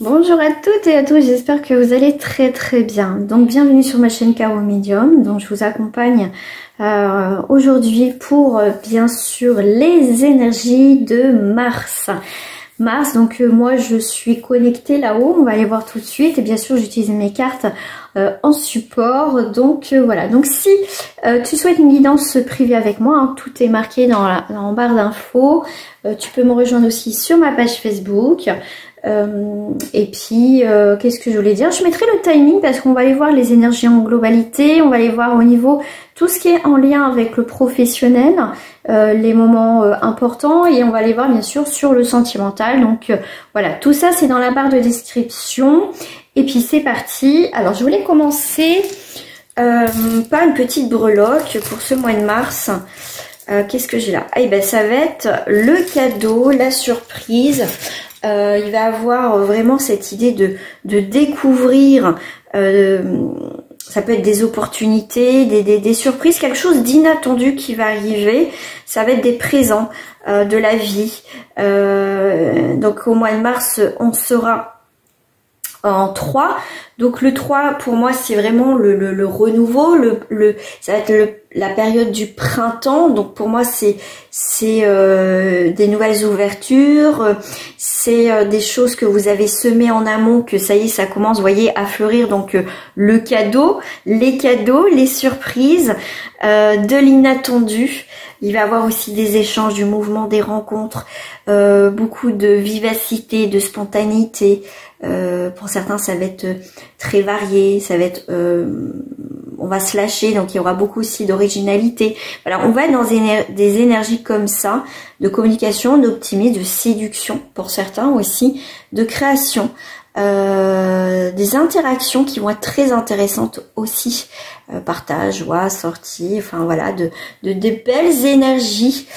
Bonjour à toutes et à tous, j'espère que vous allez très bien. Donc bienvenue sur ma chaîne Caro Medium, dont je vous accompagne aujourd'hui pour bien sûr les énergies de Mars. Donc moi je suis connectée là-haut, on va aller voir tout de suite et bien sûr j'utilise mes cartes en support. Donc voilà, donc si tu souhaites une guidance privée avec moi, hein, tout est marqué en barre d'infos. Tu peux me rejoindre aussi sur ma page Facebook. Et puis qu'est-ce que je voulais dire, je mettrai le timing parce qu'on va aller voir les énergies en globalité, on va aller voir au niveau tout ce qui est en lien avec le professionnel, les moments importants, et on va aller voir bien sûr sur le sentimental. Donc voilà, tout ça c'est dans la barre de description. Et puis c'est parti. Alors je voulais commencer par une petite breloque pour ce mois de mars. Qu'est-ce que j'ai là? Ah, et ben ça va être le cadeau, la surprise. Il va avoir vraiment cette idée de découvrir, ça peut être des opportunités, des surprises, quelque chose d'inattendu qui va arriver. Ça va être des présents de la vie. Donc au mois de mars, on sera en 3. Donc le 3 pour moi c'est vraiment le renouveau, ça va être la période du printemps. Donc pour moi c'est des nouvelles ouvertures, c'est des choses que vous avez semées en amont, que ça y est ça commence, vous voyez, à fleurir. Donc le cadeau, les surprises, de l'inattendu. Il va y avoir aussi des échanges, du mouvement, des rencontres, beaucoup de vivacité, de spontanéité. Pour certains, ça va être très varié, ça va être, on va se lâcher, donc il y aura beaucoup aussi d'originalité. Voilà, on va être dans des énergies comme ça, de communication, d'optimisme, de séduction pour certains aussi, de création. Des interactions qui vont être très intéressantes aussi, partage, joie, sortie, enfin voilà, de belles énergies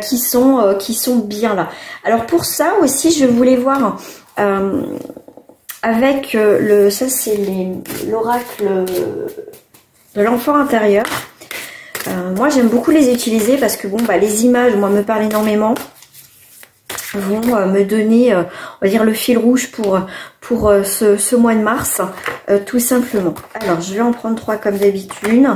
qui sont bien là. Alors pour ça aussi je voulais voir avec ça c'est l'oracle de l'enfant intérieur. Moi j'aime beaucoup les utiliser parce que bon bah les images moi me parlent énormément, vont me donner on va dire le fil rouge pour ce mois de mars, tout simplement. Alors je vais en prendre 3 comme d'habitude.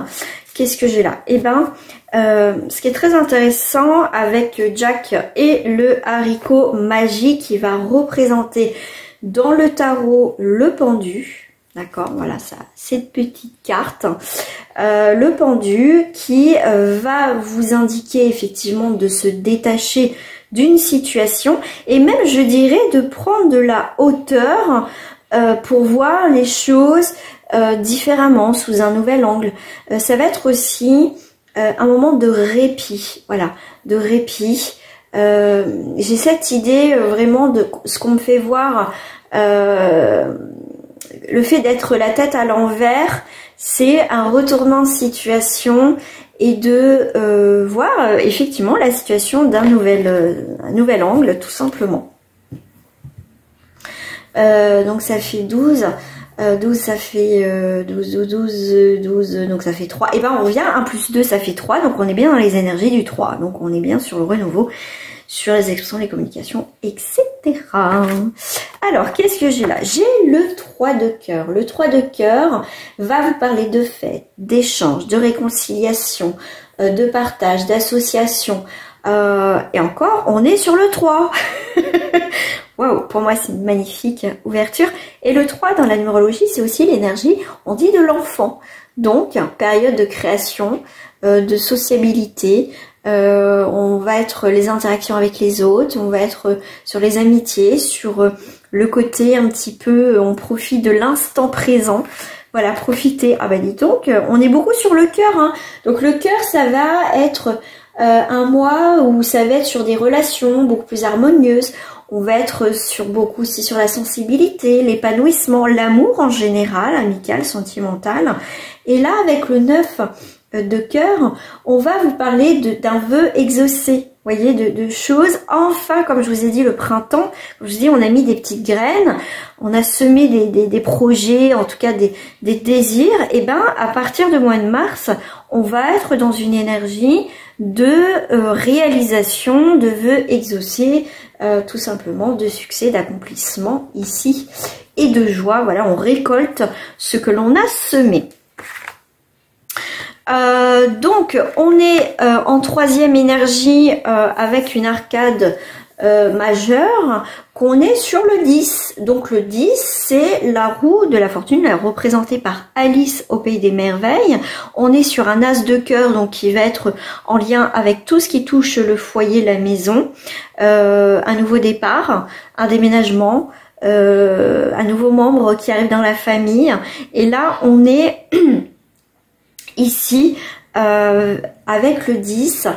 Qu'est-ce que j'ai là? Eh ben ce qui est très intéressant avec Jack et le haricot magique, qui va représenter dans le tarot le pendu. D'accord, voilà ça, cette petite carte, le pendu qui va vous indiquer effectivement de se détacher d'une situation, et même je dirais de prendre de la hauteur pour voir les choses différemment, sous un nouvel angle. Ça va être aussi un moment de répit, voilà, de répit. J'ai cette idée vraiment de ce qu'on me fait voir, le fait d'être la tête à l'envers, c'est un retournement de situation et de voir effectivement la situation d'un nouvel angle, tout simplement. Donc ça fait 12. 12 ça fait 12, donc ça fait 3. Et ben on revient, 1 plus 2 ça fait 3, donc on est bien dans les énergies du 3. Donc on est bien sur le renouveau, sur les expressions, les communications, etc. Alors, qu'est-ce que j'ai là? J'ai le 3 de cœur. Le 3 de cœur va vous parler de fête, d'échange, de réconciliation, de partage, d'association. Et encore, on est sur le 3. Waouh, pour moi, c'est une magnifique ouverture. Et le 3, dans la numérologie, c'est aussi l'énergie, on dit, de l'enfant. Donc, période de création, de sociabilité. On va être les interactions avec les autres, on va être sur les amitiés, sur le côté un petit peu, on profite de l'instant présent. Voilà, profiter. Ah bah dis donc, on est beaucoup sur le cœur, hein. Donc le cœur, ça va être un mois où ça va être sur des relations beaucoup plus harmonieuses. On va être sur beaucoup aussi sur la sensibilité, l'épanouissement, l'amour en général, amical, sentimental. Et là, avec le 9 de cœur, on va vous parler d'un vœu exaucé. Vous voyez, de choses. Enfin, comme je vous ai dit, le printemps, comme je vous dis, on a mis des petites graines, on a semé des projets, en tout cas des désirs. Et ben, à partir du mois de mars, on va être dans une énergie de réalisation, de vœux exaucés, tout simplement de succès, d'accomplissement ici et de joie. Voilà, on récolte ce que l'on a semé. Donc on est en troisième énergie avec une arcade majeure, qu'on est sur le 10. Donc le 10, c'est la roue de la fortune, représentée par Alice au Pays des Merveilles. On est sur un as de cœur, donc qui va être en lien avec tout ce qui touche le foyer, la maison, un nouveau départ, un déménagement, un nouveau membre qui arrive dans la famille. Et là, on est ici avec le 10,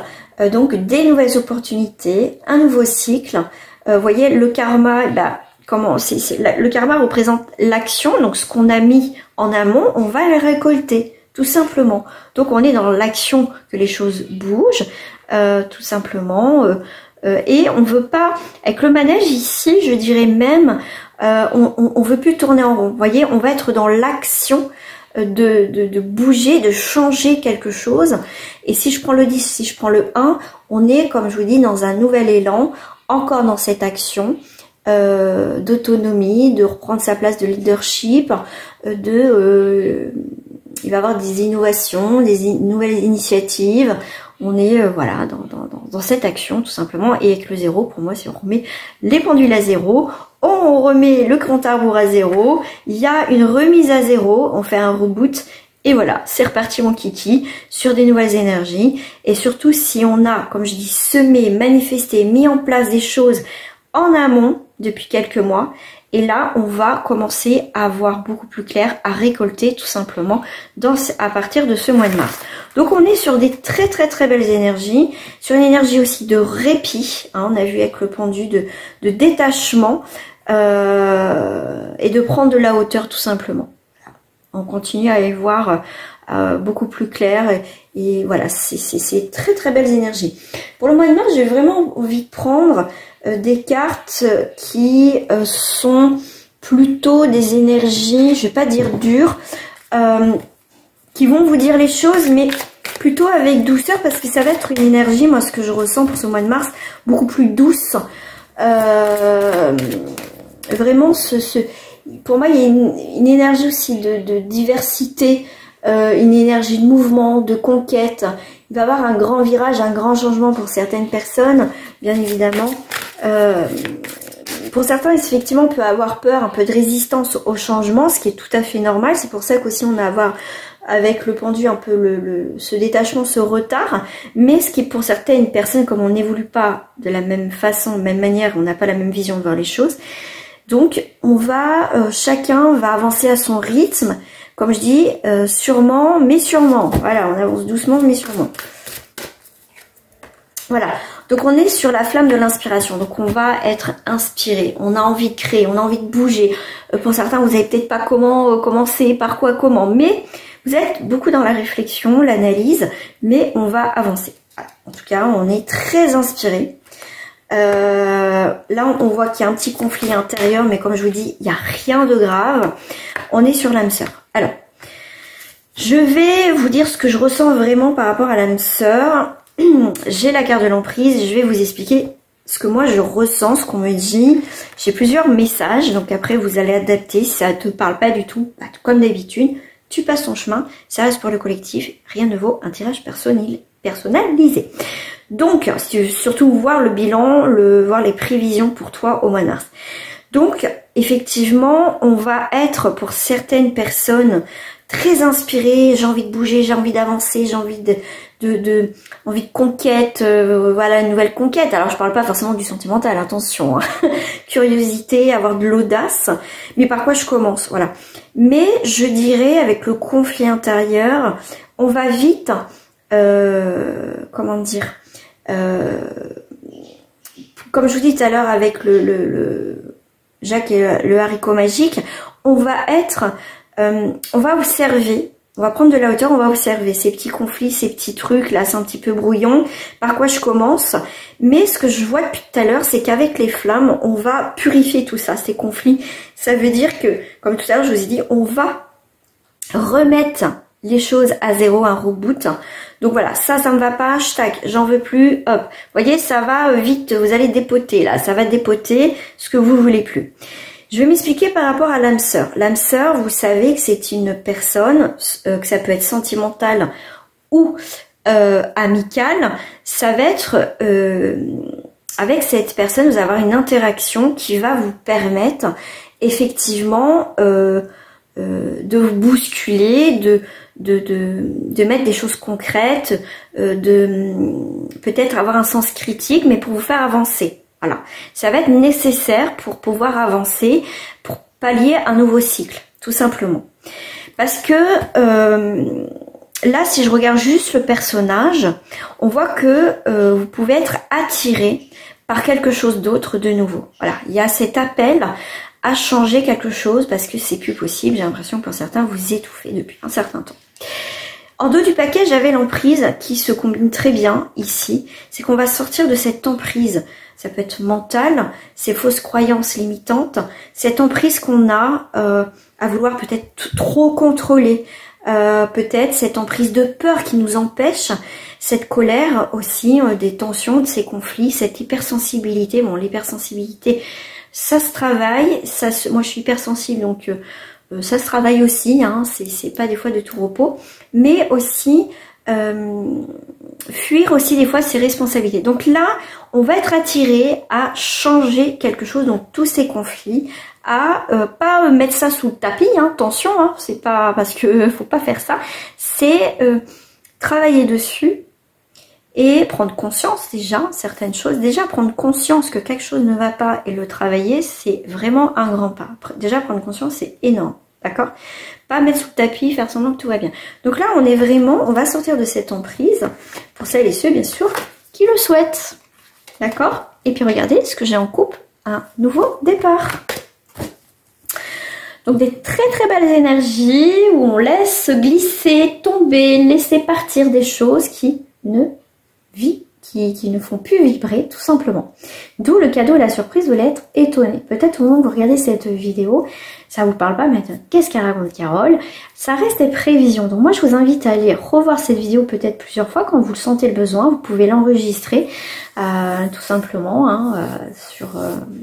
donc des nouvelles opportunités, un nouveau cycle. Vous voyez, le karma, là, le karma représente l'action, donc ce qu'on a mis en amont, on va le récolter, tout simplement. Donc on est dans l'action, que les choses bougent, tout simplement. Et on veut pas, avec le manège ici, je dirais même, on veut plus tourner en rond. Vous voyez, on va être dans l'action de bouger, de changer quelque chose. Et si je prends le 10, si je prends le 1, on est, comme je vous dis, dans un nouvel élan, encore dans cette action d'autonomie, de reprendre sa place de leadership, il va y avoir des innovations, des nouvelles initiatives. On est voilà dans cette action tout simplement. Et avec le 0, pour moi, si on remet les pendules à 0, on remet le compte à rebours à 0, il y a une remise à 0, on fait un reboot. Et voilà, c'est reparti mon kiki sur des nouvelles énergies. Et surtout, si on a, comme je dis, semé, manifesté, mis en place des choses en amont depuis quelques mois, et là, on va commencer à voir beaucoup plus clair, à récolter tout simplement à partir de ce mois de mars. Donc, on est sur des très très très belles énergies, sur une énergie aussi de répit. Hein, on a vu avec le pendu de détachement et de prendre de la hauteur tout simplement. On continue à les voir beaucoup plus clair et voilà, c'est très très belles énergies. Pour le mois de mars, j'ai vraiment envie de prendre des cartes qui sont plutôt des énergies, je vais pas dire dures, qui vont vous dire les choses, mais plutôt avec douceur, parce que ça va être une énergie, moi ce que je ressens pour ce mois de mars, beaucoup plus douce. Vraiment, pour moi, il y a une énergie aussi de diversité, une énergie de mouvement, de conquête. Il va y avoir un grand virage, un grand changement pour certaines personnes, bien évidemment. Pour certains, effectivement, on peut avoir peur, un peu de résistance au changement, ce qui est tout à fait normal. C'est pour ça qu'aussi on a à voir avec le pendu un peu ce détachement, ce retard. Mais ce qui est pour certaines personnes, comme on n'évolue pas de la même façon, de la même manière, on n'a pas la même vision de voir les choses. Donc, on va, chacun va avancer à son rythme. Comme je dis, sûrement, mais sûrement. Voilà, on avance doucement, mais sûrement. Voilà. Donc, on est sur la flamme de l'inspiration. Donc, on va être inspiré. On a envie de créer, on a envie de bouger. Pour certains, vous savez peut-être pas comment commencer, par quoi, comment. Mais vous êtes beaucoup dans la réflexion, l'analyse. Mais on va avancer. Voilà. En tout cas, on est très inspiré. Là, on voit qu'il y a un petit conflit intérieur. Mais comme je vous dis, il n'y a rien de grave. On est sur l'âme sœur. Alors, je vais vous dire ce que je ressens vraiment par rapport à l'âme sœur. J'ai la carte de l'emprise, je vais vous expliquer ce que moi je ressens, ce qu'on me dit. J'ai plusieurs messages, donc après vous allez adapter. Si ça ne te parle pas du tout, bah, comme d'habitude, tu passes ton chemin. Ça reste pour le collectif, rien ne vaut un tirage personnalisé. Donc, surtout voir le bilan, voir les prévisions pour toi au mois de mars. Donc, effectivement, on va être pour certaines personnes très inspirées. J'ai envie de bouger, j'ai envie d'avancer, j'ai envie envie de conquête, voilà, une nouvelle conquête. Alors, je parle pas forcément du sentimental, attention, hein. Curiosité, avoir de l'audace. Mais par quoi je commence, voilà. Mais je dirais, avec le conflit intérieur, on va vite, comment dire, comme je vous dis tout à l'heure avec le Jacques et le haricot magique, on va être, on va observer, on va prendre de la hauteur, on va observer ces petits conflits, ces petits trucs, là c'est un petit peu brouillon, par quoi je commence. Mais ce que je vois depuis tout à l'heure, c'est qu'avec les flammes, on va purifier tout ça, ces conflits. Ça veut dire que, comme tout à l'heure je vous ai dit, on va remettre les choses à zéro, un reboot. Donc voilà, ça me va pas, tac, j'en veux plus, hop. Vous voyez, ça va vite, vous allez dépoter là, ça va dépoter ce que vous voulez plus. Je vais m'expliquer par rapport à l'âme sœur. L'âme sœur, vous savez que c'est une personne, que ça peut être sentimentale ou amicale. Ça va être, avec cette personne, vous allez avoir une interaction qui va vous permettre effectivement de vous bousculer, de mettre des choses concrètes, de peut-être avoir un sens critique, mais pour vous faire avancer. Voilà, ça va être nécessaire pour pouvoir avancer, pour pallier un nouveau cycle, tout simplement. Parce que là, si je regarde juste le personnage, on voit que vous pouvez être attiré par quelque chose d'autre de nouveau. Voilà, il y a cet appel à changer quelque chose parce que c'est plus possible. J'ai l'impression que pour certains, vous étouffez depuis un certain temps. En dos du paquet, j'avais l'emprise qui se combine très bien ici. C'est qu'on va sortir de cette emprise. Ça peut être mentale, ces fausses croyances limitantes, cette emprise qu'on a à vouloir peut-être trop contrôler, peut-être cette emprise de peur qui nous empêche, cette colère aussi, des tensions, de ces conflits, cette hypersensibilité. Bon, l'hypersensibilité, ça se travaille. Moi, je suis hypersensible, donc ça se travaille aussi. Hein, c'est pas des fois de tout repos, mais aussi fuir aussi des fois ses responsabilités. Donc là, on va être attiré à changer quelque chose, donc tous ces conflits, à pas mettre ça sous le tapis, hein, attention, hein, c'est pas parce que faut pas faire ça, c'est travailler dessus et prendre conscience déjà, certaines choses, déjà prendre conscience que quelque chose ne va pas et le travailler, c'est vraiment un grand pas. Déjà prendre conscience, c'est énorme, d'accord? Pas mettre sous le tapis, faire semblant que tout va bien. Donc là, on est vraiment, on va sortir de cette emprise, pour celles et ceux, bien sûr, qui le souhaitent. D'accord? Et puis regardez ce que j'ai en coupe, un nouveau départ. Donc des très très belles énergies où on laisse glisser, tomber, laisser partir des choses qui ne font plus vibrer, tout simplement. D'où le cadeau et la surprise, vous allez être étonné. Peut-être au moment où vous regardez cette vidéo, ça vous parle pas, mais qu'est-ce qu'elle raconte Carole? Ça reste des prévisions. Donc moi, je vous invite à aller revoir cette vidéo peut-être plusieurs fois quand vous le sentez le besoin. Vous pouvez l'enregistrer tout simplement sur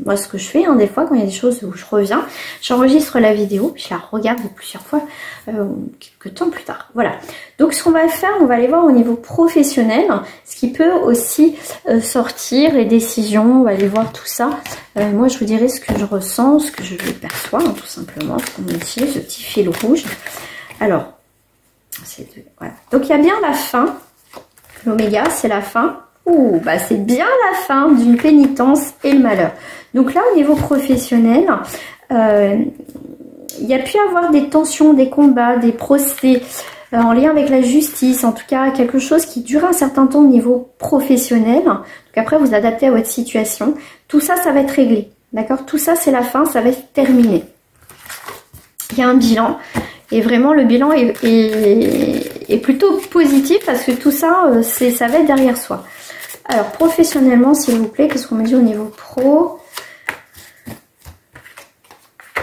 moi ce que je fais. Des fois, quand il y a des choses où je reviens, j'enregistre la vidéo, puis je la regarde plusieurs fois quelques temps plus tard. Voilà. Donc ce qu'on va faire, on va aller voir au niveau professionnel, ce qui peut aussi sortir, les décisions, on va aller voir tout ça. Moi, je vous dirai ce que je ressens, ce que je perçois, hein, tout simplement, comme ici, ce petit fil rouge. Alors, voilà. Donc il y a bien la fin. L'oméga, c'est la fin. Ouh, bah c'est bien la fin d'une pénitence et le malheur. Donc là, au niveau professionnel, il y a pu avoir des tensions, des combats, des procès en lien avec la justice, en tout cas quelque chose qui dure un certain temps au niveau professionnel. Donc après, vous adaptez à votre situation. Tout ça, ça va être réglé. D'accord? Tout ça, c'est la fin, ça va être terminé. Il y a un bilan. Et vraiment, le bilan est plutôt positif parce que tout ça, ça va être derrière soi. Alors, professionnellement, s'il vous plaît, qu'est-ce qu'on me dit au niveau pro?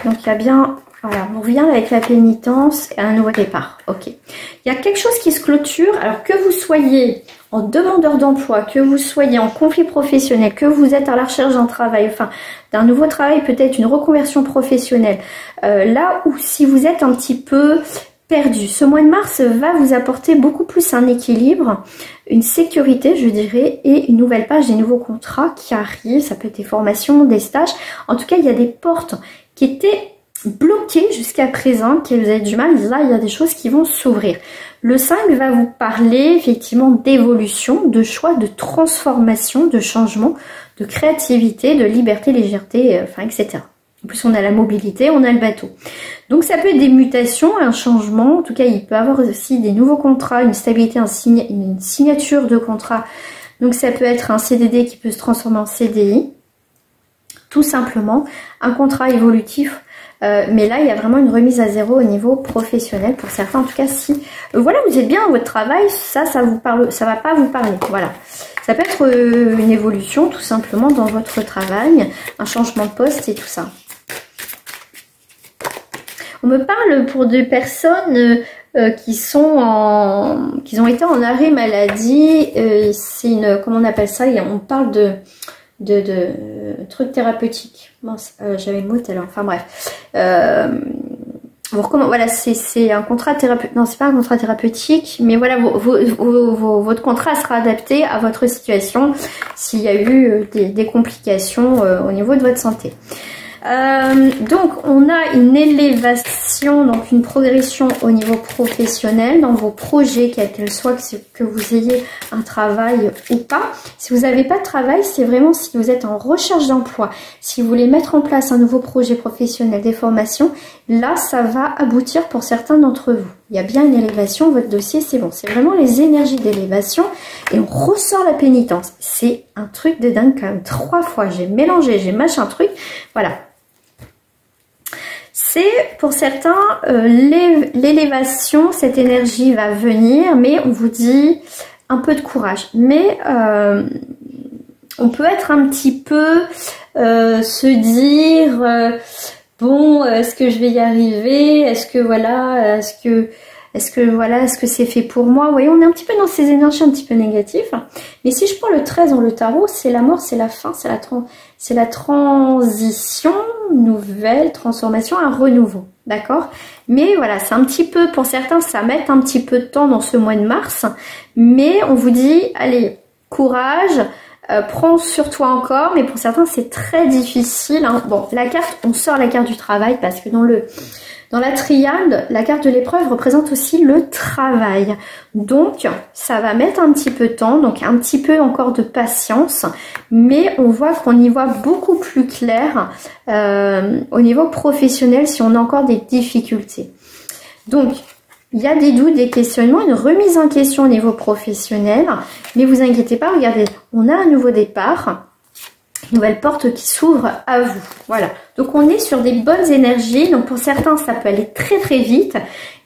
Donc, il y a bien, voilà, on revient avec la pénitence et un nouveau départ. Ok. Il y a quelque chose qui se clôture. Alors, que vous soyez en demandeur d'emploi, que vous soyez en conflit professionnel, que vous êtes à la recherche d'un travail, enfin, d'un nouveau travail, peut-être une reconversion professionnelle. Là où, si vous êtes un petit peu perdu, ce mois de mars va vous apporter beaucoup plus un équilibre, une sécurité, je dirais, et une nouvelle page, des nouveaux contrats qui arrivent. Ça peut être des formations, des stages. En tout cas, il y a des portes qui étaient bloquées jusqu'à présent, qui vous avez du mal. Là, il y a des choses qui vont s'ouvrir. Le 5 va vous parler effectivement d'évolution, de choix, de transformation, de changement, de créativité, de liberté, légèreté, enfin, etc. En plus, on a la mobilité, on a le bateau. Donc, ça peut être des mutations, un changement. En tout cas, il peut y avoir aussi des nouveaux contrats, une stabilité, une signature de contrat. Donc, ça peut être un CDD qui peut se transformer en CDI. Tout simplement, un contrat évolutif. Mais là, il y a vraiment une remise à zéro au niveau professionnel pour certains. En tout cas, si voilà, vous êtes bien dans votre travail, ça vous parle, ça va pas vous parler. Voilà. Ça peut être une évolution tout simplement dans votre travail, un changement de poste et tout ça. On me parle pour des personnes qui ont été en arrêt maladie. C'est une, comment on appelle ça? On parle de trucs thérapeutiques. Bon, j'avais le mot tout à l'heure. Enfin bref. Voilà, c'est un contrat thérapeutique. Non, c'est pas un contrat thérapeutique, mais voilà, votre contrat sera adapté à votre situation s'il y a eu des complications au niveau de votre santé. Donc on a une élévation, donc une progression au niveau professionnel dans vos projets, quel qu'elle soit, que vous ayez un travail ou pas. Si vous n'avez pas de travail, c'est vraiment si vous êtes en recherche d'emploi, si vous voulez mettre en place un nouveau projet professionnel, des formations, là ça va aboutir pour certains d'entre vous. Il y a bien une élévation, votre dossier c'est bon. C'est vraiment les énergies d'élévation et on ressort la pénitence. C'est un truc de dingue quand même. 3 fois j'ai mélangé, j'ai machin truc, voilà. C'est pour certains l'élévation, cette énergie va venir, mais on vous dit un peu de courage. Mais on peut être un petit peu se dire bon, est-ce que je vais y arriver? Est-ce que voilà, est-ce que c'est fait pour moi? Vous voyez, on est un petit peu dans ces énergies un petit peu négatives. Mais si je prends le 13 dans le tarot, c'est la mort, c'est la fin, c'est la transition, nouvelle transformation, un renouveau, d'accord? Mais voilà, c'est un petit peu, pour certains, ça met un petit peu de temps dans ce mois de mars, mais on vous dit, allez, courage, prends sur toi encore, mais pour certains, c'est très difficile, hein. Bon, la carte, on sort la carte du travail, parce que dans la triade, la carte de l'épreuve représente aussi le travail. Donc, ça va mettre un petit peu de temps, donc un petit peu encore de patience, mais on voit qu'on y voit beaucoup plus clair au niveau professionnel si on a encore des difficultés. Donc, il y a des doutes, des questionnements, une remise en question au niveau professionnel, mais vous inquiétez pas, regardez, on a un nouveau départ. Nouvelle porte qui s'ouvre à vous. Voilà. Donc on est sur des bonnes énergies. Donc pour certains, ça peut aller très très vite.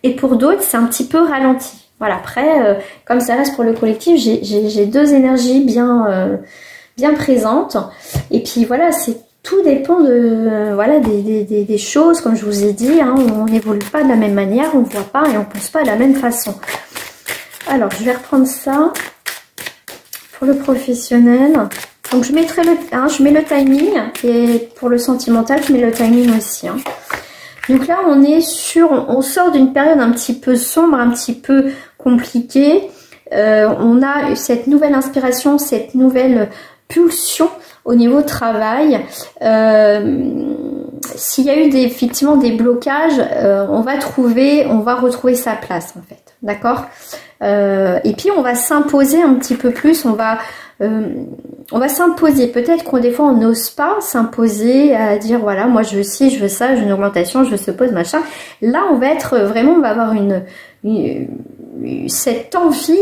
Et pour d'autres, c'est un petit peu ralenti. Voilà. Après, comme ça reste pour le collectif, j'ai 2 énergies bien présentes. Et puis voilà, tout dépend de voilà des choses, comme je vous ai dit, hein, on n'évolue pas de la même manière, on ne voit pas et on ne pense pas de la même façon. Alors, je vais reprendre ça pour le professionnel. Donc je mettrai je mets le timing et pour le sentimental, je mets le timing aussi. Hein. Donc là, on sort d'une période un petit peu sombre, un petit peu compliquée. On a cette nouvelle inspiration, cette nouvelle pulsion au niveau travail. S'il y a eu effectivement des blocages, on va retrouver sa place en fait. D'accord? Et puis on va s'imposer un petit peu plus, on va s'imposer. Peut-être qu'on des fois on n'ose pas s'imposer à dire voilà, moi je veux ci, je veux ça, je veux une augmentation, je veux ce poste, machin. Là on va être vraiment, on va avoir cette envie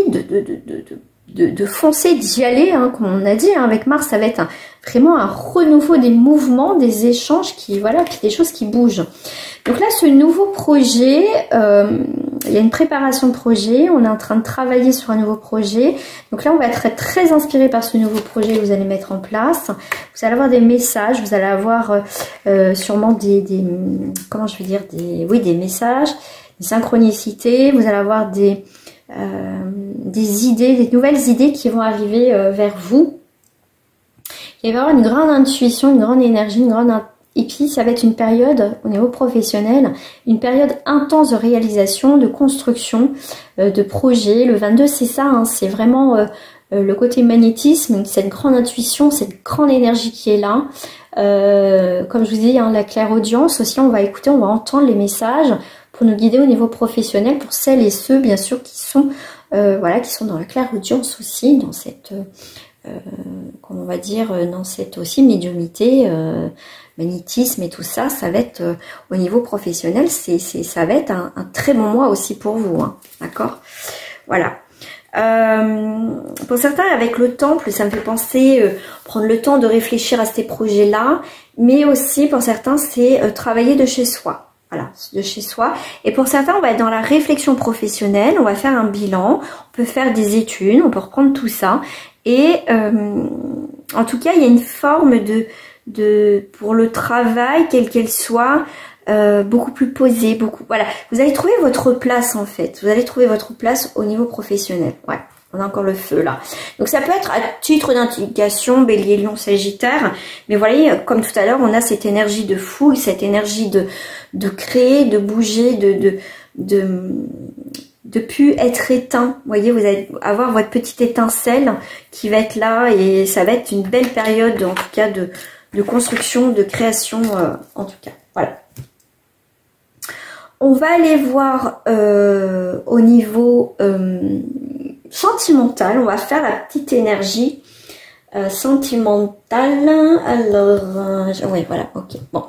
de foncer, d'y aller, hein, comme on a dit, hein, avec Mars, ça va être vraiment un renouveau des mouvements, des échanges puis des choses qui bougent. Donc là, ce nouveau projet, il y a une préparation de projet, on est en train de travailler sur un nouveau projet. Donc là, on va être très inspiré par ce nouveau projet que vous allez mettre en place. Vous allez avoir des messages, vous allez avoir sûrement des messages, des synchronicités, vous allez avoir des idées, des nouvelles idées qui vont arriver vers vous. Il va y avoir une grande intuition, une grande énergie, et puis ça va être une période au niveau professionnel, une période intense de réalisation, de construction, de projet. Le 22 c'est ça, hein, c'est vraiment le côté magnétisme, cette grande intuition, cette grande énergie qui est là. Comme je vous dis, hein, la clairaudience aussi, on va écouter, on va entendre les messages pour nous guider au niveau professionnel, pour celles et ceux bien sûr qui sont qui sont dans la clairaudience aussi, dans cette comment on va dire, dans cette aussi médiumnité, magnétisme et tout ça, ça va être au niveau professionnel, ça va être un très bon mois aussi pour vous, hein, d'accord? Voilà. Pour certains, avec le temple, ça me fait penser prendre le temps de réfléchir à ces projets-là, mais aussi pour certains, c'est travailler de chez soi. Voilà, de chez soi. Et pour certains, on va être dans la réflexion professionnelle, on va faire un bilan, on peut faire des études, on peut reprendre tout ça. Et en tout cas, il y a une forme pour le travail, quelle qu'elle soit, beaucoup plus posé, voilà. Vous allez trouver votre place en fait. Vous allez trouver votre place au niveau professionnel. Ouais, on a encore le feu là. Donc ça peut être à titre d'indication, Bélier, Lion, Sagittaire. Mais vous voyez, comme tout à l'heure, on a cette énergie de fougue, cette énergie de créer, de bouger, de plus être éteint. Vous voyez, vous allez avoir votre petite étincelle qui va être là et ça va être une belle période en tout cas de construction, de création en tout cas. Voilà. On va aller voir au niveau sentimental. On va faire la petite énergie sentimentale. Alors, oui, voilà, ok. Bon.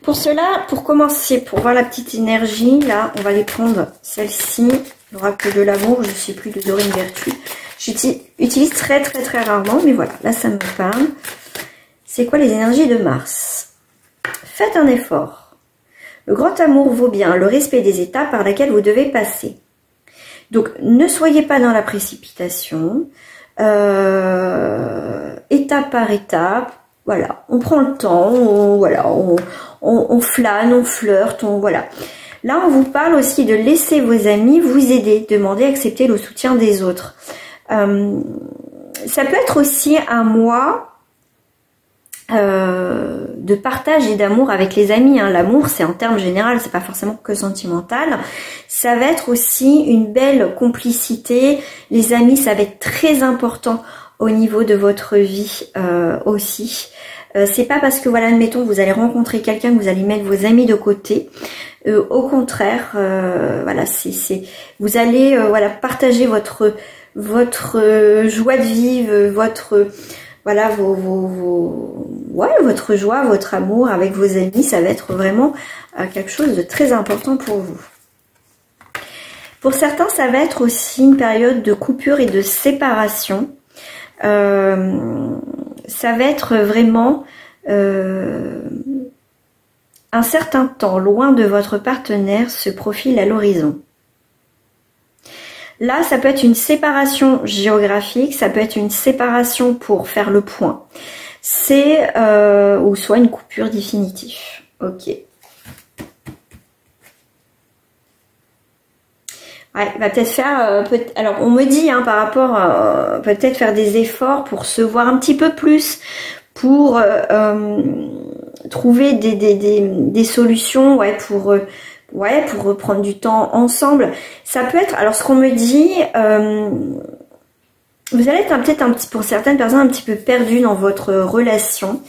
Pour cela, pour commencer, pour voir la petite énergie, là, on va les prendre celle-ci, l'oracle de l'amour, je ne sais plus de Dorine Vertu. J'utilise très rarement, mais voilà, là ça me parle. C'est quoi les énergies de Mars? Faites un effort. Le grand amour vaut bien le respect des étapes par lesquelles vous devez passer. Donc, ne soyez pas dans la précipitation, étape par étape. Voilà, on prend le temps, on flâne, on flirte, voilà. Là, on vous parle aussi de laisser vos amis vous aider, demander, accepter le soutien des autres. Ça peut être aussi un mois de partage et d'amour avec les amis. Hein. L'amour, c'est en termes général, c'est pas forcément que sentimental. Ça va être aussi une belle complicité. Les amis, ça va être très important au niveau de votre vie aussi. C'est pas parce que, voilà, admettons, vous allez rencontrer quelqu'un que vous allez mettre vos amis de côté. Au contraire, voilà, vous allez voilà, partager votre joie de vivre, voilà, votre joie, votre amour avec vos amis. Ça va être vraiment quelque chose de très important pour vous. Pour certains, ça va être aussi une période de coupure et de séparation. Ça va être vraiment un certain temps loin de votre partenaire se profile à l'horizon. Là, ça peut être une séparation géographique, ça peut être une séparation pour faire le point. C'est ou soit une coupure définitive. Ok. Ouais, va peut-être faire, alors on me dit hein, par rapport, peut-être faire des efforts pour se voir un petit peu plus, pour trouver des solutions, ouais, pour reprendre du temps ensemble. Ça peut être, alors ce qu'on me dit, vous allez être peut-être pour certaines personnes un petit peu perdu dans votre relation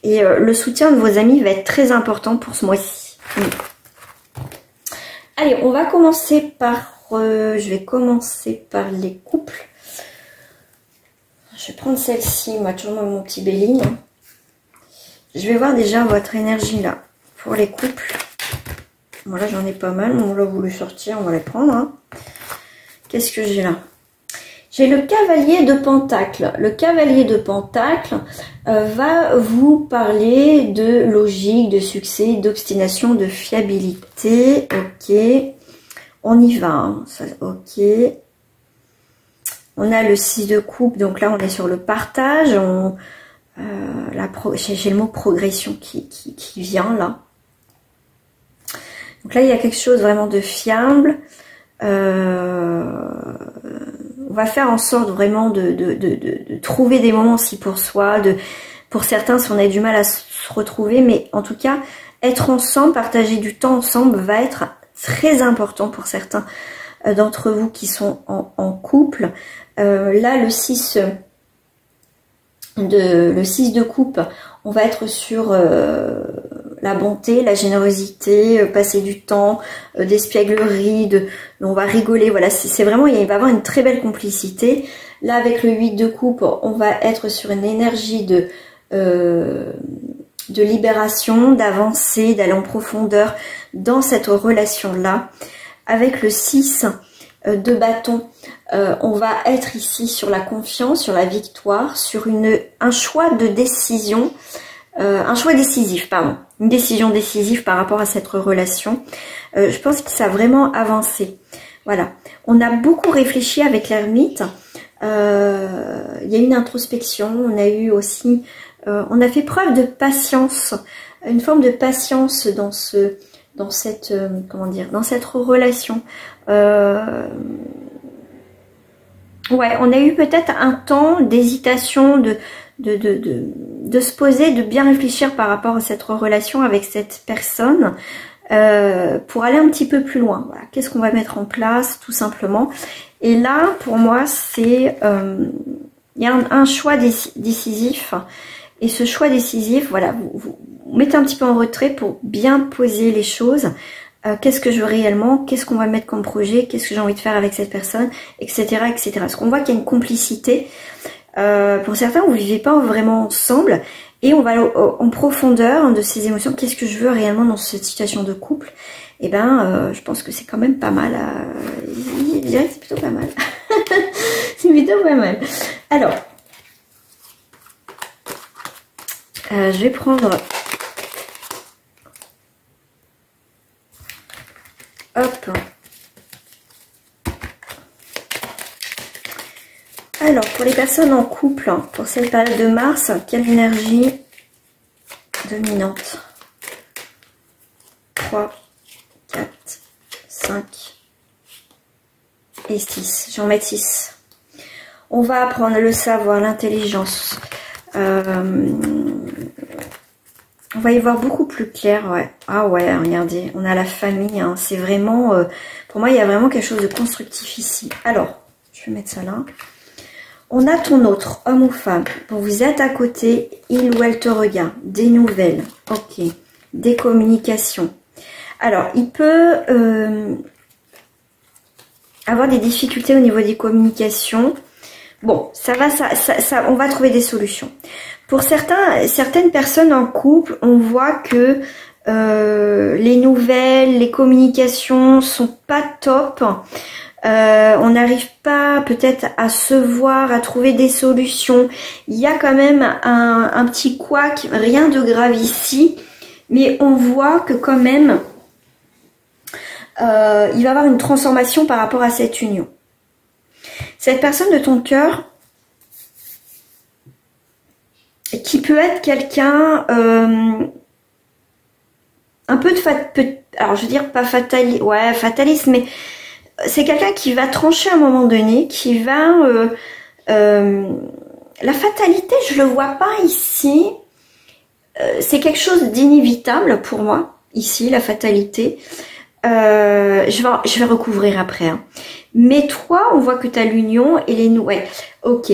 et le soutien de vos amis va être très important pour ce mois-ci. Allez, on va commencer par je vais commencer par les couples. Je vais prendre celle-ci, moi toujours mon petit Béline. Je vais voir déjà votre énergie là pour les couples. Bon là j'en ai pas mal, on l'a voulu sortir, on va les prendre. Hein. Qu'est-ce que j'ai là? J'ai le cavalier de Pentacle. Le cavalier de Pentacle va vous parler de logique, de succès, d'obstination, de fiabilité. Ok. On y va, hein. Ça, ok. On a le 6 de coupe, donc là on est sur le partage. J'ai le mot progression qui vient là. Donc là il y a quelque chose vraiment de fiable. On va faire en sorte vraiment de trouver des moments aussi pour soi. Pour certains, si on a du mal à se retrouver, mais en tout cas, être ensemble, partager du temps ensemble va être très important pour certains d'entre vous qui sont en couple. Là, le 6 de coupe, on va être sur la bonté, la générosité, passer du temps, d'espièglerie, on va rigoler. Voilà, c'est vraiment, il va y avoir une très belle complicité. Là, avec le 8 de coupe, on va être sur une énergie de libération, d'avancer, d'aller en profondeur dans cette relation-là. Avec le 6 de bâton, on va être ici sur la confiance, sur la victoire, sur un choix de décision, un choix décisif, pardon, une décision décisive par rapport à cette relation. Je pense que ça a vraiment avancé. Voilà, on a beaucoup réfléchi avec l'ermite. Il y a eu une introspection, on a eu aussi, on a fait preuve de patience, une forme de patience dans ce dans cette comment dire, dans cette relation. Ouais, on a eu peut-être un temps d'hésitation, de se poser, de bien réfléchir par rapport à cette relation avec cette personne pour aller un petit peu plus loin. Voilà, qu'est-ce qu'on va mettre en place, tout simplement. Et là, pour moi, c'est il y a un choix décisif. Et ce choix décisif, voilà, vous mettez un petit peu en retrait pour bien poser les choses. Qu'est-ce que je veux réellement, qu'est-ce qu'on va mettre comme projet, qu'est-ce que j'ai envie de faire avec cette personne, etc. etc. Parce qu'on voit qu'il y a une complicité. Pour certains, vous ne vivez pas vraiment ensemble et on va en profondeur de ces émotions. Qu'est-ce que je veux réellement dans cette situation de couple? Et ben, je pense que c'est quand même pas mal. Je dirais que c'est plutôt pas mal. C'est plutôt pas mal. Alors, je vais prendre... Hop. Alors, pour les personnes en couple, pour cette période de mars, quelle énergie dominante? 3, 4, 5 et 6. J'en mets 6. On va apprendre le savoir, l'intelligence. On va y voir beaucoup plus clair, ouais. Ah ouais, regardez, on a la famille, hein. C'est vraiment... pour moi, il y a vraiment quelque chose de constructif ici. Alors, je vais mettre ça là. On a ton autre, homme ou femme. Bon, vous êtes à côté, il ou elle te regarde. Des nouvelles, ok. Des communications. Alors, il peut avoir des difficultés au niveau des communications. Bon, ça va, on va trouver des solutions. Pour certaines personnes en couple, on voit que les nouvelles, les communications sont pas top. On n'arrive pas peut-être à se voir, à trouver des solutions. Il y a quand même un petit couac, rien de grave ici, mais on voit que quand même il va y avoir une transformation par rapport à cette union. Cette personne de ton cœur, qui peut être quelqu'un un peu alors je veux dire pas fataliste, ouais fataliste, mais c'est quelqu'un qui va trancher à un moment donné, qui va la fatalité, je le vois pas ici. C'est quelque chose d'inévitable pour moi ici, la fatalité. Je vais recouvrir après, hein. Mais toi, on voit que tu as l'union et les nous. Ouais, ok.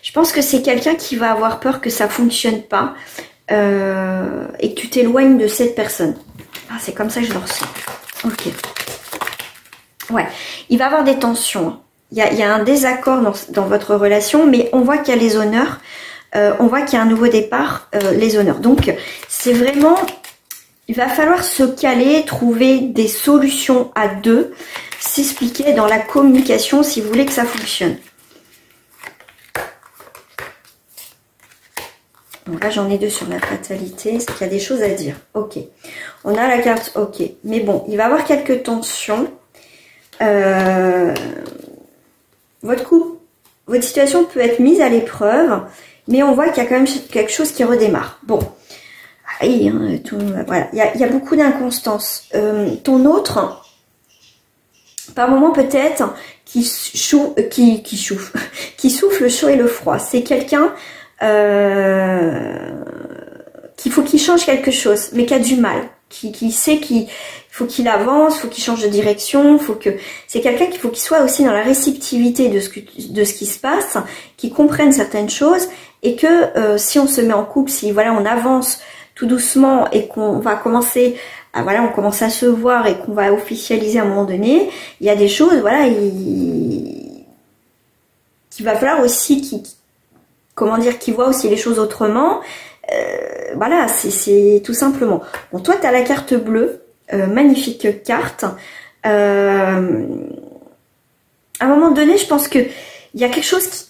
Je pense que c'est quelqu'un qui va avoir peur que ça fonctionne pas et que tu t'éloignes de cette personne. Ah, c'est comme ça que je le ressens. Ok. Ouais, il va y avoir des tensions. Il y a un désaccord dans votre relation, mais on voit qu'il y a les honneurs. On voit qu'il y a un nouveau départ, les honneurs. Donc, c'est vraiment... Il va falloir se caler, trouver des solutions à deux, s'expliquer dans la communication si vous voulez que ça fonctionne. Donc là, j'en ai deux sur la fatalité, c'est qu'il y a des choses à dire. Ok. On a la carte, ok. Mais bon, il va y avoir quelques tensions. Votre situation peut être mise à l'épreuve, mais on voit qu'il y a quand même quelque chose qui redémarre. Bon. Oui, hein, voilà. Il y a beaucoup d'inconstance. Ton autre, par moment peut-être, qui souffle le chaud et le froid. C'est quelqu'un qu'il faut qu'il change quelque chose, mais qui a du mal, qui sait qu'il faut qu'il avance, faut qu'il change de direction, c'est quelqu'un qu'il faut qu'il soit aussi dans la réceptivité de ce qui se passe, qu'il comprenne certaines choses et que si on se met en couple, si voilà on avance tout doucement et qu'on va commencer à on commence à se voir et qu'on va officialiser à un moment donné, il y a des choses voilà qu'il va falloir aussi qu'il voit aussi les choses autrement. Voilà, c'est tout simplement. Bon, toi, tu as la carte bleue, magnifique carte. À un moment donné, je pense que il y a quelque chose qui...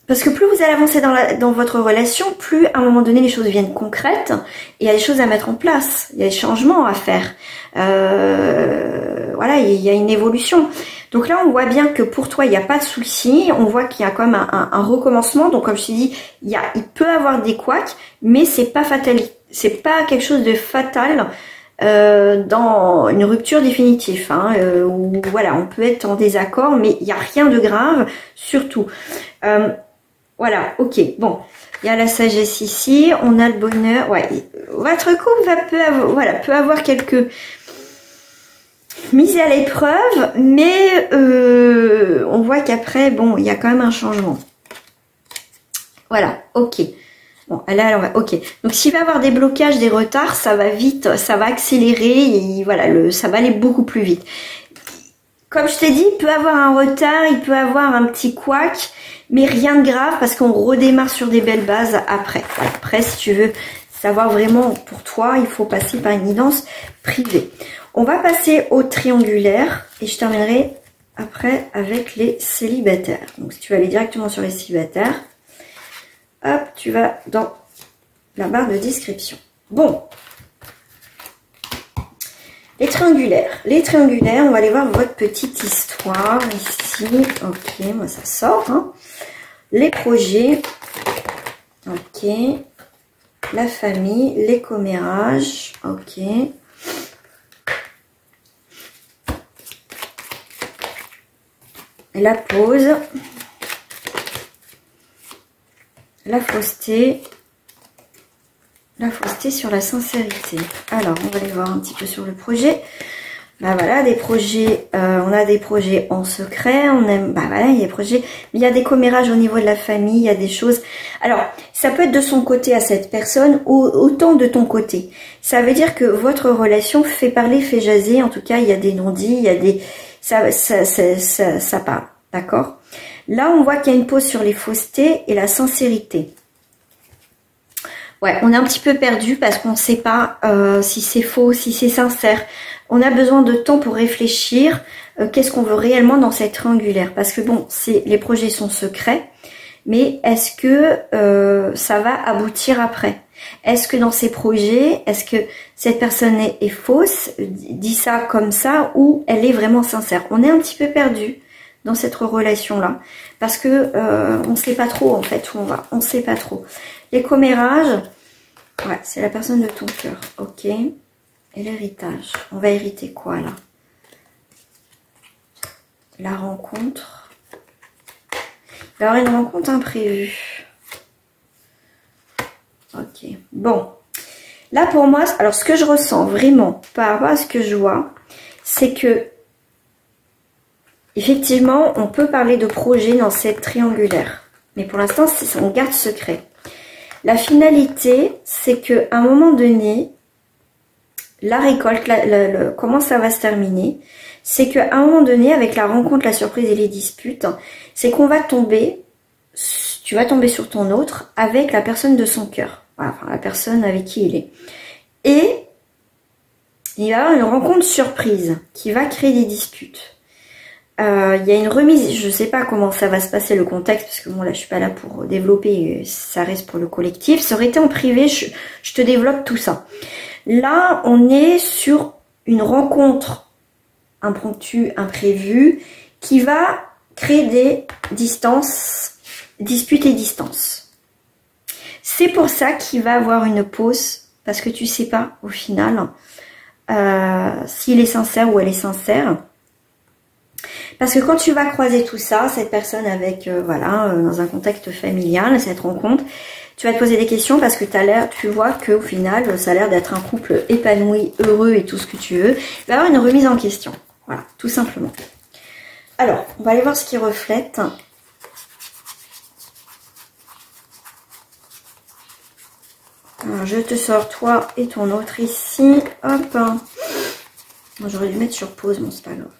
Parce que plus vous allez avancer dans votre relation, plus à un moment donné, les choses deviennent concrètes. Et il y a des choses à mettre en place. Il y a des changements à faire. Voilà, il y a une évolution. Donc là, on voit bien que pour toi, il n'y a pas de souci. On voit qu'il y a quand même un recommencement. Donc comme je t'ai dit, il peut avoir des couacs, mais c'est pas fatal. C'est pas quelque chose de fatal dans une rupture définitive. Où, voilà, on peut être en désaccord, mais il n'y a rien de grave, surtout. Voilà, ok, bon. Il y a la sagesse ici, on a le bonheur. Ouais, votre couple peut avoir quelques mises à l'épreuve, mais on voit qu'après, bon, il y a quand même un changement. Voilà, ok. Bon, là, alors, ok. Donc, s'il va y avoir des blocages, des retards, ça va vite, ça va accélérer, et voilà, ça va aller beaucoup plus vite. Comme je t'ai dit, il peut avoir un retard, il peut avoir un petit couac, mais rien de grave parce qu'on redémarre sur des belles bases après. Après, si tu veux savoir vraiment pour toi, il faut passer par une guidance privée. On va passer au triangulaire et je terminerai après avec les célibataires. Donc, si tu vas aller directement sur les célibataires, hop, tu vas dans la barre de description. Bon. Les triangulaires, on va aller voir votre petite histoire ici. Ok, moi ça sort. Hein. Les projets. Ok. La famille, les commérages. Ok. La pause. La fausseté. La fausseté sur la sincérité. Alors, on va aller voir un petit peu sur le projet. Bah voilà, des projets, on a des projets en secret, on aime, bah voilà, il y a des projets, il y a des commérages au niveau de la famille, il y a des choses. Alors, ça peut être de son côté à cette personne ou autant de ton côté. Ça veut dire que votre relation fait parler, fait jaser, en tout cas, il y a des non-dits, il y a des, ça parle, d'accord? Là, on voit qu'il y a une pause sur les faussetés et la sincérité. Ouais, on est un petit peu perdu parce qu'on ne sait pas si c'est faux, si c'est sincère. On a besoin de temps pour réfléchir qu'est-ce qu'on veut réellement dans cette triangulaire. Parce que bon, les projets sont secrets, mais est-ce que ça va aboutir après? Est-ce que dans ces projets, est-ce que cette personne est fausse, dit ça comme ça, ou elle est vraiment sincère? On est un petit peu perdu dans cette relation-là, parce que on ne sait pas trop en fait où on va, on ne sait pas trop. Les commérages, ouais, c'est la personne de ton cœur, ok. Et l'héritage, on va hériter quoi là? La rencontre, il va y avoir une rencontre imprévue. Ok, bon. Là pour moi, alors ce que je ressens vraiment par rapport à ce que je vois, c'est que effectivement, on peut parler de projet dans cette triangulaire. Mais pour l'instant, on garde secret. La finalité, c'est qu'à un moment donné, la récolte, comment ça va se terminer, c'est qu'à un moment donné, avec la rencontre, la surprise et les disputes, c'est qu'on va tomber, tu vas tomber sur ton autre avec la personne de son cœur. Voilà, enfin, la personne avec qui il est. Et il va y avoir une rencontre surprise qui va créer des disputes. Il y a une remise, je sais pas comment ça va se passer le contexte, parce que bon là je suis pas là pour développer, ça reste pour le collectif. Ça aurait été en privé, je te développe tout ça. Là on est sur une rencontre impromptue, imprévue, qui va créer des distances, disputes et distances. C'est pour ça qu'il va avoir une pause, parce que tu sais pas au final s'il est sincère ou elle est sincère. Parce que quand tu vas croiser tout ça, cette personne avec, voilà, dans un contexte familial, cette rencontre, tu vas te poser des questions parce que tu vois qu'au final, ça a l'air d'être un couple épanoui, heureux et tout ce que tu veux. Il va y avoir une remise en question. Voilà, tout simplement. Alors, on va aller voir ce qui reflète. Alors, je te sors toi et ton autre ici. Hop. Moi, j'aurais dû mettre sur pause, bon, c'est pas grave.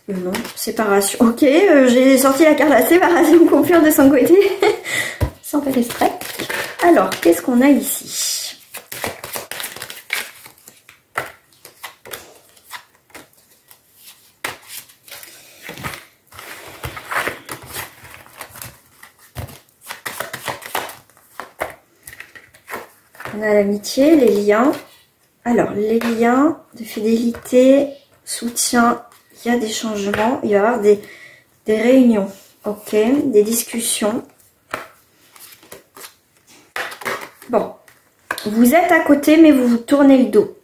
Le nom, séparation. Ok, j'ai sorti la carte de la séparation confure de son côté. Sans faire exprès. Alors, qu'est-ce qu'on a ici? On a l'amitié, les liens. Alors, les liens de fidélité, soutien. qu'il y a des changements, il va y avoir des réunions, ok, des discussions. Bon, vous êtes à côté, mais vous vous tournez le dos.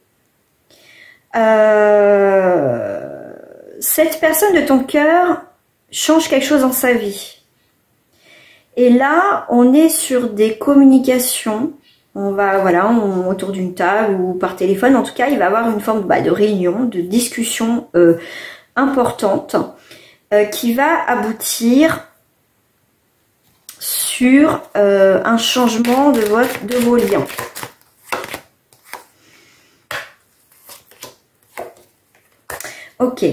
Cette personne de ton cœur change quelque chose dans sa vie. Et là, on est sur des communications. On va, voilà, autour d'une table ou par téléphone. En tout cas, il va y avoir une forme de réunion, de discussion importante qui va aboutir sur un changement de vos liens. Ok.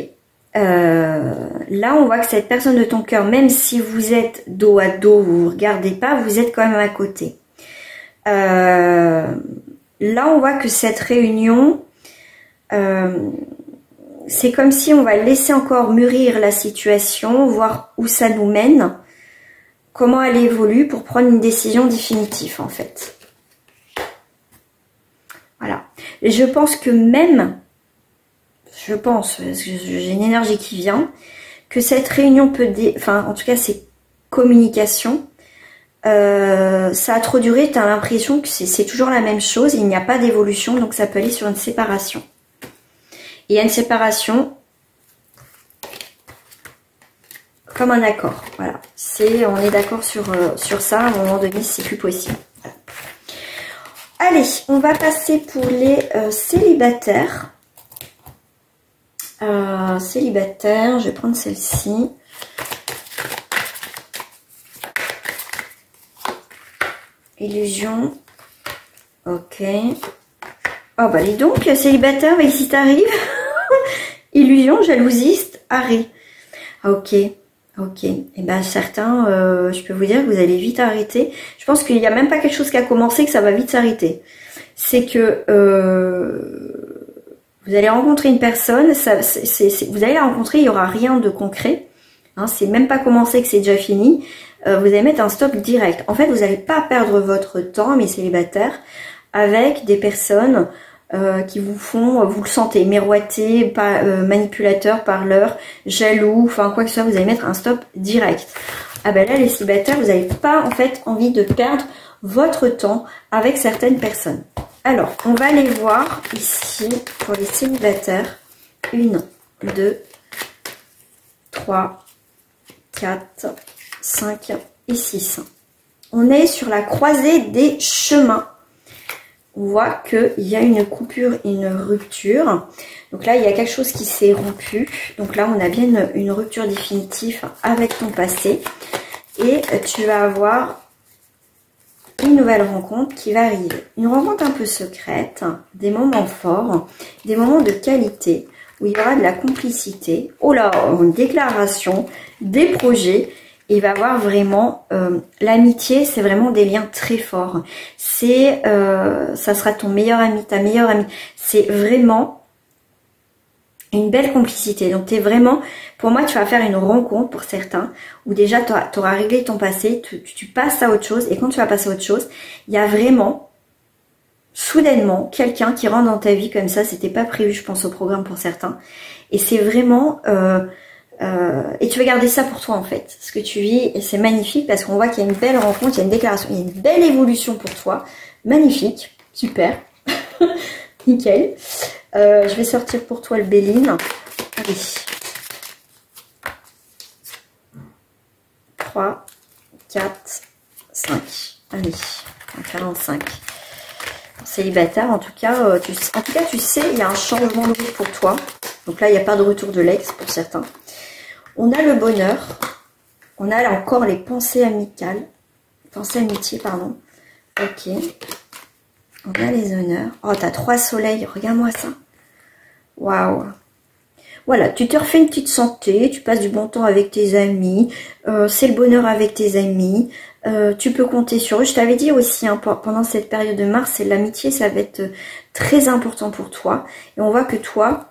Là, on voit que cette personne de ton cœur, même si vous êtes dos à dos, vous ne vous regardez pas, vous êtes quand même à côté. Là, on voit que cette réunion, c'est comme si on va laisser encore mûrir la situation, voir où ça nous mène, comment elle évolue pour prendre une décision définitive en fait. Voilà. Et je pense que même, parce que j'ai une énergie qui vient, que cette réunion peut, enfin en tout cas ces communications, ça a trop duré, tu as l'impression que c'est toujours la même chose, il n'y a pas d'évolution, donc ça peut aller sur une séparation. Il y a une séparation comme un accord, voilà. On est d'accord sur ça, à un moment donné, c'est plus possible. Voilà. Allez, on va passer pour les célibataires. Célibataire, je vais prendre celle-ci. Illusion. Ok. Oh bah dis donc, célibataire, mais si t'arrives. Illusion, jalousiste, arrêt. Ok. Ok. Et ben certains, je peux vous dire que vous allez vite arrêter. Je pense qu'il n'y a même pas quelque chose qui a commencé, que ça va vite s'arrêter. C'est que vous allez rencontrer une personne, vous allez la rencontrer, il n'y aura rien de concret. Hein, c'est même pas commencé que c'est déjà fini. Vous allez mettre un stop direct. En fait, vous n'allez pas perdre votre temps, mes célibataires, avec des personnes qui vous font, vous le sentez, miroiter, manipulateur, parleur, jaloux, enfin quoi que ce soit, vous allez mettre un stop direct. Ah ben là, les célibataires, vous n'avez pas en fait envie de perdre votre temps avec certaines personnes. Alors, on va aller voir ici pour les célibataires. 1, 2, 3, 4, 5 et 6. On est sur la croisée des chemins. On voit qu'il y a une coupure et une rupture. Donc là, il y a quelque chose qui s'est rompu. Donc là, on a bien une rupture définitive avec ton passé. Et tu vas avoir une nouvelle rencontre qui va arriver. Une rencontre un peu secrète, des moments forts, des moments de qualité, où il y aura de la complicité. Oh là, une déclaration, des projets. Et il va y avoir vraiment l'amitié, c'est vraiment des liens très forts. Ça sera ton meilleur ami, ta meilleure amie. C'est vraiment une belle complicité. Donc, pour moi, tu vas faire une rencontre pour certains, où déjà, tu auras réglé ton passé, tu passes à autre chose. Et quand tu vas passer à autre chose, il y a vraiment, soudainement, quelqu'un qui rentre dans ta vie comme ça. C'était pas prévu, je pense, au programme pour certains. Et c'est vraiment... et tu vas garder ça pour toi en fait, ce que tu vis, et c'est magnifique parce qu'on voit qu'il y a une belle rencontre, il y a une déclaration, il y a une belle évolution pour toi, magnifique, super, nickel. Je vais sortir pour toi le Béline, allez, 3, 4, 5, allez, 45. Célibataire, en tout cas, tu sais, il y a un changement de vie pour toi, donc là il n'y a pas de retour de l'ex pour certains. On a le bonheur, on a là encore les pensées amitiées, pardon. Ok. On a les honneurs. Oh, t'as 3 soleils, regarde-moi ça. Waouh. Voilà, tu te refais une petite santé, tu passes du bon temps avec tes amis, c'est le bonheur avec tes amis, tu peux compter sur eux. Je t'avais dit aussi, hein, pendant cette période de mars, c'est l'amitié, ça va être très important pour toi. Et on voit que toi,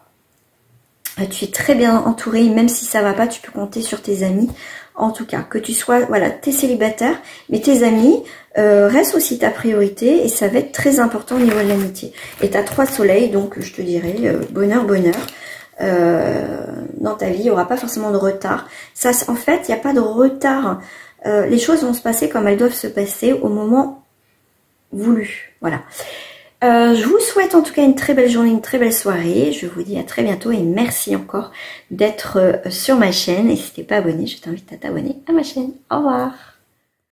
tu es très bien entouré, même si ça va pas, tu peux compter sur tes amis. En tout cas, que tu sois, voilà, t'es célibataire, mais tes amis restent aussi ta priorité et ça va être très important au niveau de l'amitié. Et tu as 3 soleils, donc je te dirais bonheur, bonheur. dans ta vie, il n'y aura pas forcément de retard. Ça, en fait, il n'y a pas de retard. Les choses vont se passer comme elles doivent se passer au moment voulu. Voilà. Je vous souhaite en tout cas une très belle journée, une très belle soirée. Je vous dis à très bientôt et merci encore d'être sur ma chaine. Et si t'es pas abonné, je t'invite à t'abonner à ma chaîne. Au revoir.